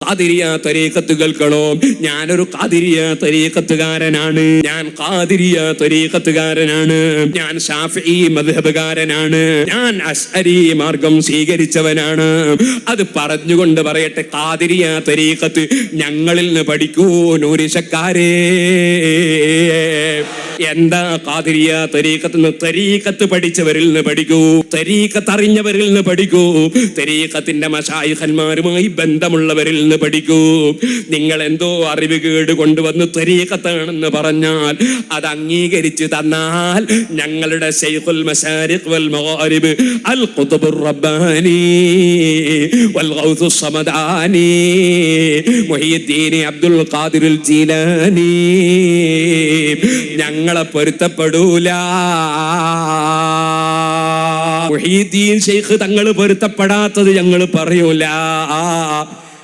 ഖാദിരിയ ത്വരീഖത്ത് കേൾക്കണോ? ഞാനൊരു ഖാദിരിയ ത്വരീഖത്തുകാരനാണ്, ഞാൻ ഖാദിരിയ ത്വരീഖത്തുകാരനാണ്, ഞാൻ ശാഫിഈ മദ്ഹബുകാരനാണ്, ഞാൻ അശ്അരി മാർഗം സ്വീകരിച്ചവനാണ്. അത് പറഞ്ഞുകൊണ്ട് പറയട്ടെ, ഖാദിരിയ ത്വരീഖത്ത് ഞങ്ങളിൽ നിന്ന് പഠിക്കൂ നൂരിശക്കാരേ. എന്താ ഖാദിരിയ ത്വരീഖത്ത്? ത്വരീഖത്ത് പഠിച്ചവരിൽ നിന്ന് പഠിക്കൂ, ത്വരീഖത്ത് അറിഞ്ഞവരിൽ നിന്ന് പഠിക്കൂ, ത്വരീഖത്തിന്റെ മശായിഖന്മാരുമായി ബന്ധമുള്ളവരിൽ നിന്ന് പഠിക്കൂ. നിങ്ങൾ എന്തോ അറിവ് കേട് കൊണ്ടുവന്ന് ത്വരീഖത്താണെന്ന് പറഞ്ഞാൽ അത് അംഗീകരിച്ചു തന്നാൽ ഞങ്ങളുടെ ശൈഖുൽ മശാരിഖ് വൽ മഗാരിബ് അൽ ഖുതുബുർ റബ്ബാനി വൽ ഗൗസുസ് സമദാനി മുഹീദ്ദീൻ അബ്ദുൽ ഖാദിറുൽ ജീലാനി ഞങ്ങളെ പൊരുത്തപ്പെടൂല. മുഹീദ്ദീൻ ശൈഖ് തങ്ങൾ പൊരുത്തപ്പെടാത്തത് ഞങ്ങൾ പറയൂല.